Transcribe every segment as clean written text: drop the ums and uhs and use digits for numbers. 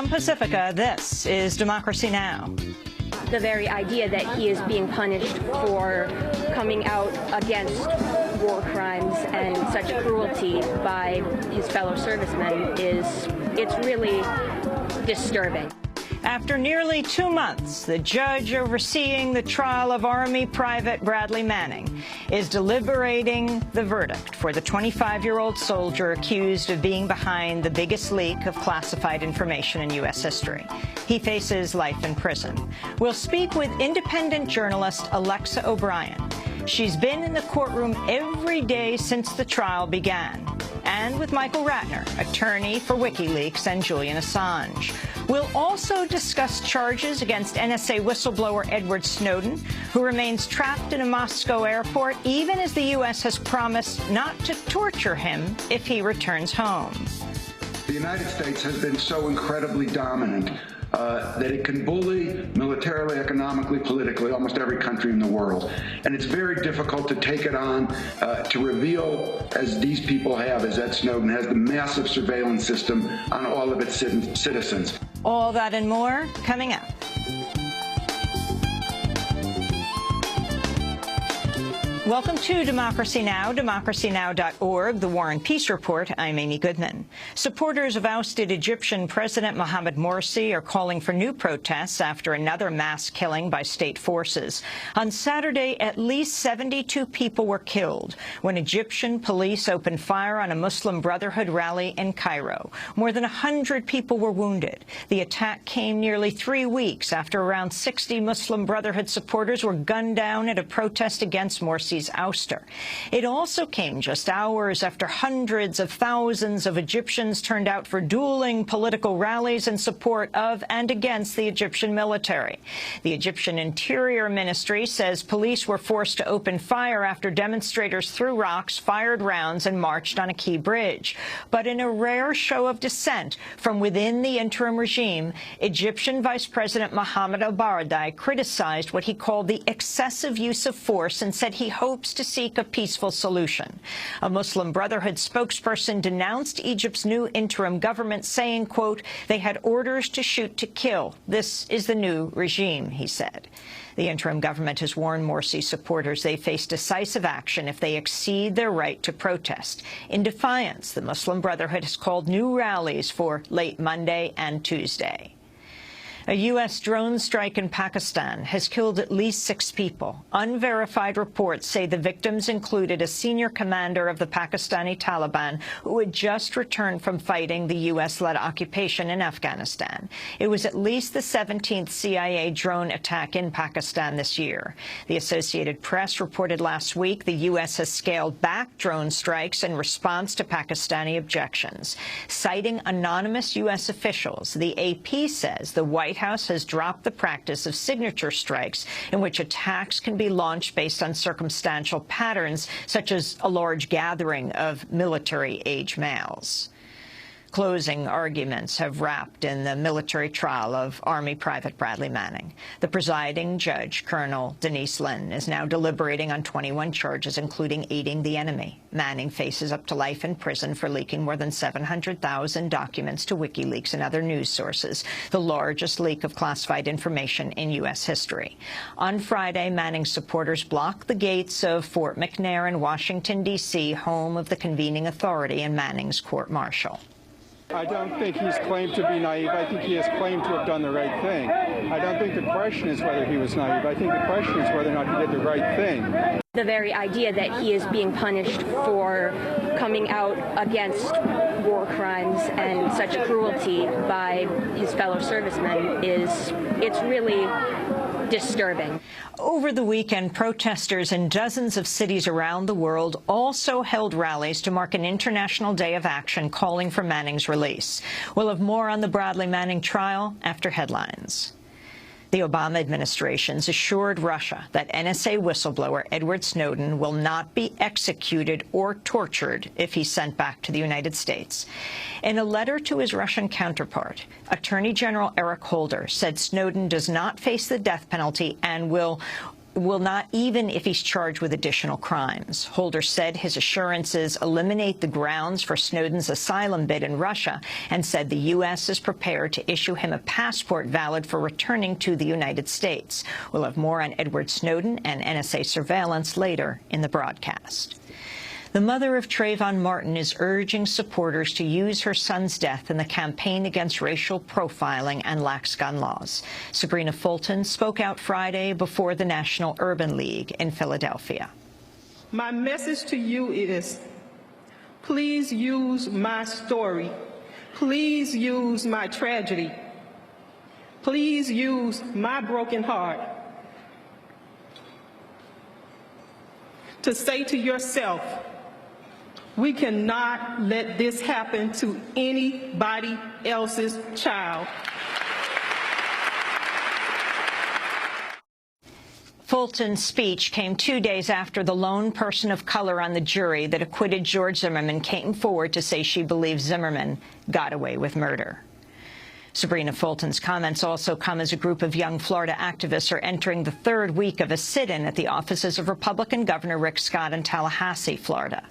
From Pacifica, this is Democracy Now! The very idea that he is being punished for coming out against war crimes and such cruelty by his fellow servicemen it's really disturbing. After nearly 2 months, the judge overseeing the trial of Army Private Bradley Manning is deliberating the verdict for the 25-year-old soldier accused of being behind the biggest leak of classified information in U.S. history. He faces life in prison. We'll speak with independent journalist Alexa O'Brien. She's been in the courtroom every day since the trial began. And with Michael Ratner, attorney for WikiLeaks and Julian Assange. We'll also discuss charges against NSA whistleblower Edward Snowden, who remains trapped in a Moscow airport, even as the U.S. has promised not to torture him if he returns home. The United States has been so incredibly dominant that it can bully militarily, economically, politically, almost every country in the world. And it's very difficult to take it on, to reveal, as these people have, as Ed Snowden has, the massive surveillance system on all of its citizens. All that and more coming up. Welcome to Democracy Now!, democracynow.org, the War and Peace Report. I'm Amy Goodman. Supporters of ousted Egyptian President Mohamed Morsi are calling for new protests after another mass killing by state forces. On Saturday, at least 72 people were killed when Egyptian police opened fire on a Muslim Brotherhood rally in Cairo. More than 100 people were wounded. The attack came nearly 3 weeks after around 60 Muslim Brotherhood supporters were gunned down at a protest against Morsi's ouster. It also came just hours after hundreds of thousands of Egyptians turned out for dueling political rallies in support of and against the Egyptian military. The Egyptian Interior Ministry says police were forced to open fire after demonstrators threw rocks, fired rounds, and marched on a key bridge. But in a rare show of dissent from within the interim regime, Egyptian Vice President Mohamed al-Baradei criticized what he called the excessive use of force and said he hopes to seek a peaceful solution. A Muslim Brotherhood spokesperson denounced Egypt's new interim government, saying, quote, "They had orders to shoot to kill. This is the new regime," he said. The interim government has warned Morsi supporters they face decisive action if they exceed their right to protest. In defiance, the Muslim Brotherhood has called new rallies for late Monday and Tuesday. A U.S. drone strike in Pakistan has killed at least 6 people. Unverified reports say the victims included a senior commander of the Pakistani Taliban who had just returned from fighting the U.S.-led occupation in Afghanistan. It was at least the 17th CIA drone attack in Pakistan this year. The Associated Press reported last week the U.S. has scaled back drone strikes in response to Pakistani objections. Citing anonymous U.S. officials, the AP says the White House has dropped the practice of signature strikes in which attacks can be launched based on circumstantial patterns, such as a large gathering of military-age males. Closing arguments have wrapped in the military trial of Army Private Bradley Manning. The presiding judge, Colonel Denise Lynn, is now deliberating on 21 charges, including aiding the enemy. Manning faces up to life in prison for leaking more than 700,000 documents to WikiLeaks and other news sources, the largest leak of classified information in U.S. history. On Friday, Manning's supporters blocked the gates of Fort McNair in Washington, D.C., home of the convening authority and Manning's court-martial. I don't think he's claimed to be naive. I think he has claimed to have done the right thing. I don't think the question is whether he was naive. I think the question is whether or not he did the right thing. The very idea that he is being punished for coming out against war crimes and such cruelty by his fellow servicemen it's really disturbing. Over the weekend, protesters in dozens of cities around the world also held rallies to mark an International Day of Action calling for Manning's release. We'll have more on the Bradley Manning trial after headlines. The Obama administration's assured Russia that NSA whistleblower Edward Snowden will not be executed or tortured if he's sent back to the United States. In a letter to his Russian counterpart, Attorney General Eric Holder said Snowden does not face the death penalty and will even if he's charged with additional crimes. Holder said his assurances eliminate the grounds for Snowden's asylum bid in Russia and said the U.S. is prepared to issue him a passport valid for returning to the United States. We'll have more on Edward Snowden and NSA surveillance later in the broadcast. The mother of Trayvon Martin is urging supporters to use her son's death in the campaign against racial profiling and lax gun laws. Sabrina Fulton spoke out Friday before the National Urban League in Philadelphia. My message to you is, please use my story. Please use my tragedy. Please use my broken heart to say to yourself, we cannot let this happen to anybody else's child. Fulton's speech came 2 days after the lone person of color on the jury that acquitted George Zimmerman came forward to say she believes Zimmerman got away with murder. Sabrina Fulton's comments also come as a group of young Florida activists are entering the third week of a sit-in at the offices of Republican Governor Rick Scott in Tallahassee, Florida.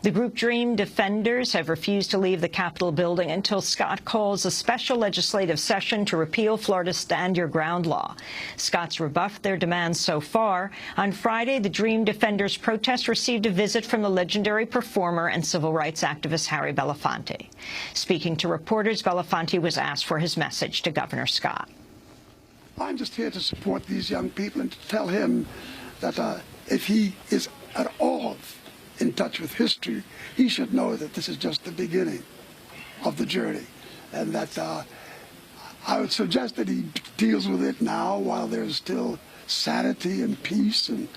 The group Dream Defenders have refused to leave the Capitol building until Scott calls a special legislative session to repeal Florida's Stand Your Ground law. Scott's rebuffed their demands so far. On Friday, the Dream Defenders protest received a visit from the legendary performer and civil rights activist Harry Belafonte. Speaking to reporters, Belafonte was asked for his message to Governor Scott. I'm just here to support these young people and to tell him that if he is at all in touch with history, he should know that this is just the beginning of the journey, and that I would suggest that he deals with it now while there's still sanity and peace and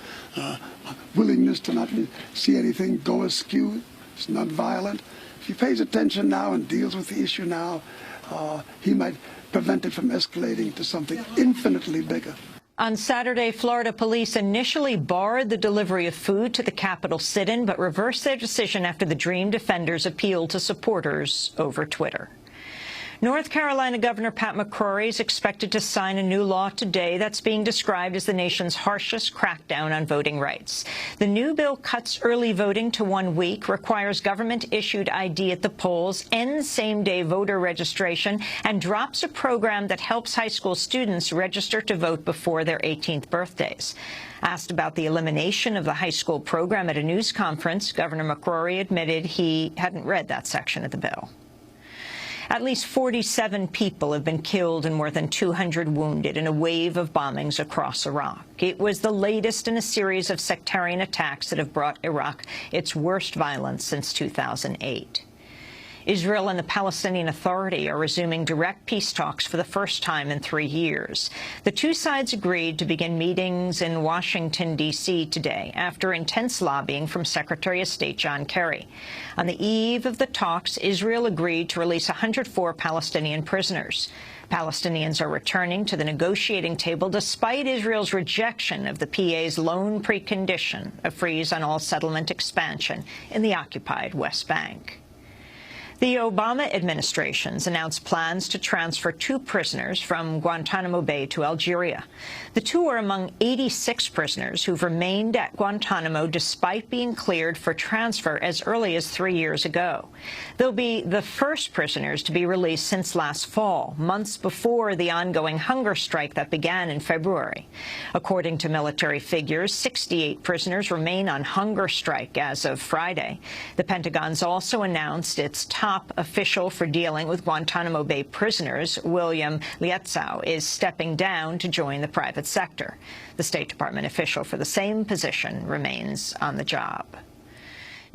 willingness to not see anything go askew. It's not violent. If he pays attention now and deals with the issue now, he might prevent it from escalating to something infinitely bigger. On Saturday, Florida police initially barred the delivery of food to the Capitol sit-in, but reversed their decision after the Dream Defenders appealed to supporters over Twitter. North Carolina Governor Pat McCrory is expected to sign a new law today that's being described as the nation's harshest crackdown on voting rights. The new bill cuts early voting to 1 week, requires government-issued ID at the polls, ends same-day voter registration, and drops a program that helps high school students register to vote before their 18th birthdays. Asked about the elimination of the high school program at a news conference, Governor McCrory admitted he hadn't read that section of the bill. At least 47 people have been killed and more than 200 wounded in a wave of bombings across Iraq. It was the latest in a series of sectarian attacks that have brought Iraq its worst violence since 2008. Israel and the Palestinian Authority are resuming direct peace talks for the first time in 3 years. The two sides agreed to begin meetings in Washington, D.C. today after intense lobbying from Secretary of State John Kerry. On the eve of the talks, Israel agreed to release 104 Palestinian prisoners. Palestinians are returning to the negotiating table despite Israel's rejection of the PA's lone precondition, a freeze on all settlement expansion in the occupied West Bank. The Obama administration's announced plans to transfer 2 prisoners from Guantanamo Bay to Algeria. The 2 are among 86 prisoners who've remained at Guantanamo despite being cleared for transfer as early as 3 years ago. They'll be the first prisoners to be released since last fall, months before the ongoing hunger strike that began in February. According to military figures, 68 prisoners remain on hunger strike as of Friday. The Pentagon's also announced its top official for dealing with Guantanamo Bay prisoners, William Lietzow, is stepping down to join the private sector. The State Department official for the same position remains on the job.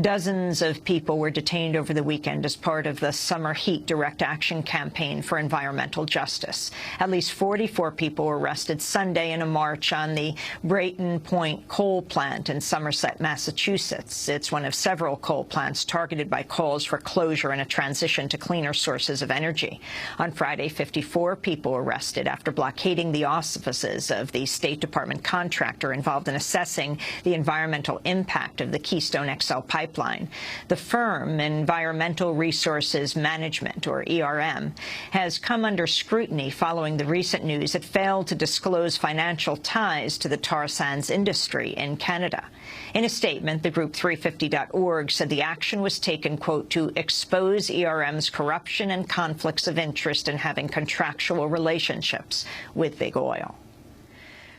Dozens of people were detained over the weekend as part of the summer heat direct action campaign for environmental justice. At least 44 people were arrested Sunday in a march on the Brayton Point coal plant in Somerset, Massachusetts. It's one of several coal plants targeted by calls for closure and a transition to cleaner sources of energy. On Friday, 54 people were arrested after blockading the offices of the State Department contractor involved in assessing the environmental impact of the Keystone XL pipeline pipeline. The firm, Environmental Resources Management, or ERM, has come under scrutiny following the recent news it failed to disclose financial ties to the tar sands industry in Canada. In a statement, the group 350.org said the action was taken, quote, to expose ERM's corruption and conflicts of interest in having contractual relationships with big oil.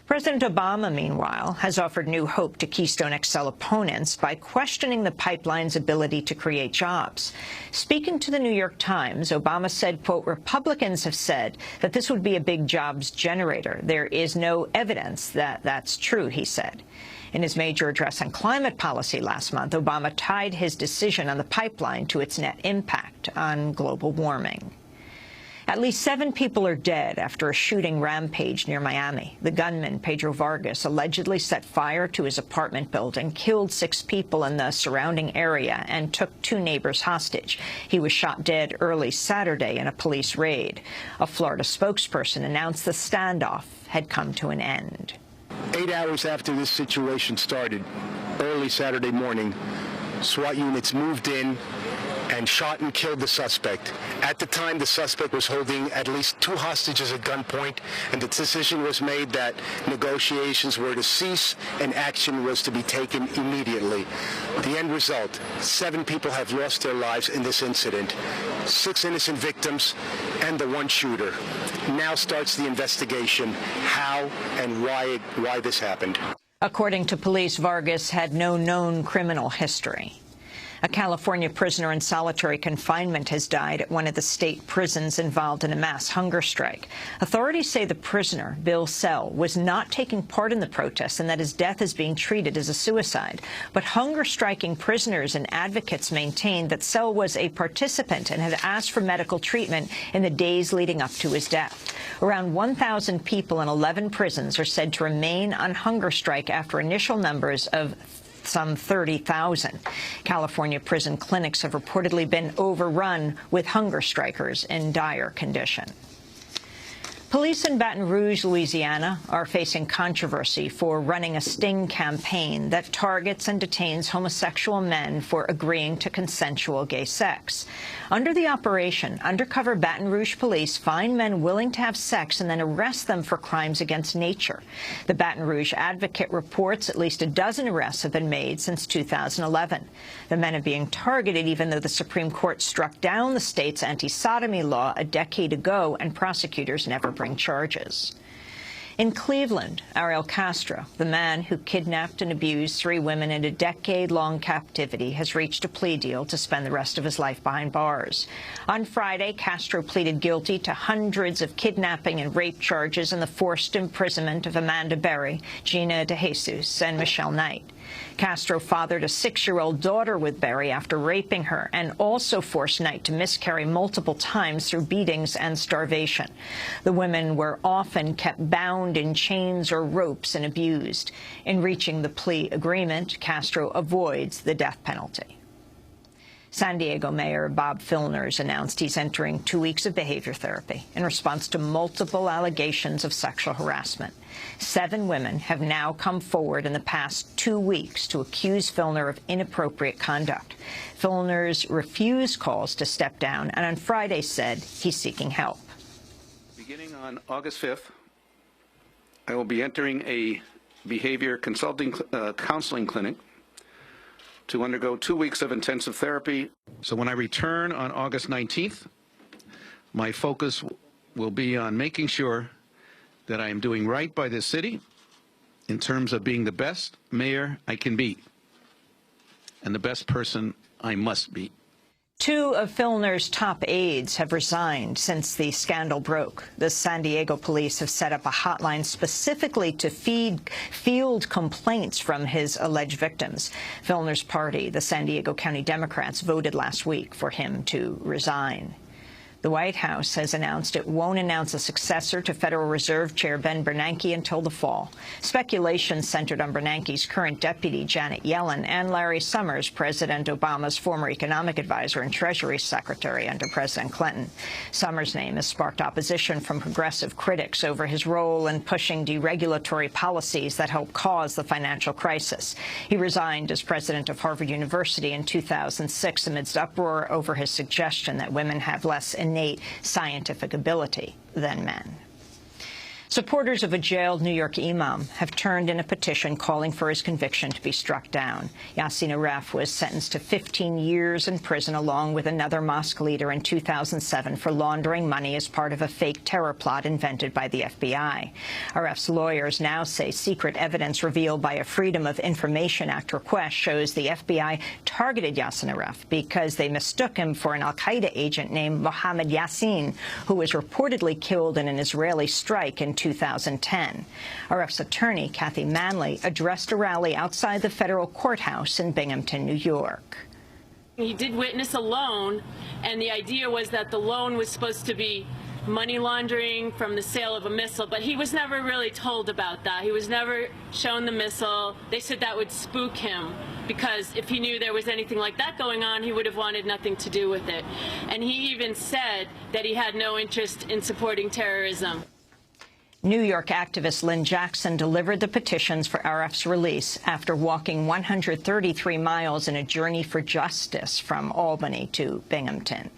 President Obama, meanwhile, has offered new hope to Keystone XL opponents by questioning the pipeline's ability to create jobs. Speaking to the New York Times, Obama said, quote, Republicans have said that this would be a big jobs generator. There is no evidence that that's true, he said. In his major address on climate policy last month, Obama tied his decision on the pipeline to its net impact on global warming. At least 7 people are dead after a shooting rampage near Miami. The gunman, Pedro Vargas, allegedly set fire to his apartment building, killed 6 people in the surrounding area, and took 2 neighbors hostage. He was shot dead early Saturday in a police raid. A Florida spokesperson announced the standoff had come to an end. 8 hours after this situation started, early Saturday morning, SWAT units moved in and shot and killed the suspect. At the time, the suspect was holding at least 2 hostages at gunpoint, and the decision was made that negotiations were to cease and action was to be taken immediately. The end result, 7 people have lost their lives in this incident, 6 innocent victims, and the 1 shooter. Now starts the investigation, how and why this happened. According to police, Vargas had no known criminal history. A California prisoner in solitary confinement has died at one of the state prisons involved in a mass hunger strike. Authorities say the prisoner, Bill Sell, was not taking part in the protests and that his death is being treated as a suicide. But hunger-striking prisoners and advocates maintain that Sell was a participant and had asked for medical treatment in the days leading up to his death. Around 1,000 people in 11 prisons are said to remain on hunger strike after initial numbers of some 30,000. California prison clinics have reportedly been overrun with hunger strikers in dire condition. Police in Baton Rouge, Louisiana, are facing controversy for running a sting campaign that targets and detains homosexual men for agreeing to consensual gay sex. Under the operation, undercover Baton Rouge police find men willing to have sex and then arrest them for crimes against nature. The Baton Rouge Advocate reports at least a dozen arrests have been made since 2011. The men are being targeted even though the Supreme Court struck down the state's anti-sodomy law a decade ago and prosecutors never bring charges. In Cleveland, Ariel Castro, the man who kidnapped and abused 3 women in a decade-long captivity, has reached a plea deal to spend the rest of his life behind bars. On Friday, Castro pleaded guilty to hundreds of kidnapping and rape charges and the forced imprisonment of Amanda Berry, Gina DeJesus, and Michelle Knight. Castro fathered a 6-year-old daughter with Berry after raping her and also forced Knight to miscarry multiple times through beatings and starvation. The women were often kept bound in chains or ropes and abused. In reaching the plea agreement, Castro avoids the death penalty. San Diego Mayor Bob Filner has announced he's entering 2 weeks of behavior therapy in response to multiple allegations of sexual harassment. 7 women have now come forward in the past 2 weeks to accuse Filner of inappropriate conduct. Filner's refused calls to step down and on Friday said he's seeking help. Beginning on August 5th, I will be entering a behavior counseling clinic to undergo 2 weeks of intensive therapy. So when I return on August 19th, my focus will be on making sure that I am doing right by this city in terms of being the best mayor I can be and the best person I must be. 2 of Filner's top aides have resigned since the scandal broke. The San Diego police have set up a hotline specifically to field complaints from his alleged victims. Filner's party, the San Diego County Democrats, voted last week for him to resign. The White House has announced it won't announce a successor to Federal Reserve Chair Ben Bernanke until the fall. Speculation centered on Bernanke's current deputy, Janet Yellen, and Larry Summers, President Obama's former economic advisor and Treasury Secretary under President Clinton. Summers' name has sparked opposition from progressive critics over his role in pushing deregulatory policies that helped cause the financial crisis. He resigned as president of Harvard University in 2006 amidst uproar over his suggestion that women have less innate scientific ability than men. Supporters of a jailed New York imam have turned in a petition calling for his conviction to be struck down. Yassin Aref was sentenced to 15 years in prison along with another mosque leader in 2007 for laundering money as part of a fake terror plot invented by the FBI. Aref's lawyers now say secret evidence revealed by a Freedom of Information Act request shows the FBI targeted Yassin Aref because they mistook him for an al-Qaeda agent named Mohammed Yassin, who was reportedly killed in an Israeli strike in 2010. Aref's attorney, Kathy Manley, addressed a rally outside the federal courthouse in Binghamton, New York. He did witness a loan, and the idea was that the loan was supposed to be money laundering from the sale of a missile, but he was never really told about that. He was never shown the missile. They said that would spook him, because if he knew there was anything like that going on, he would have wanted nothing to do with it. And he even said that he had no interest in supporting terrorism. New York activist Lynn Jackson delivered the petitions for Aref's release after walking 133 miles in a journey for justice from Albany to Binghamton.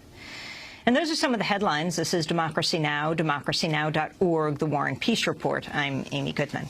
And those are some of the headlines. This is Democracy Now!, democracynow.org, The War and Peace Report. I'm Amy Goodman.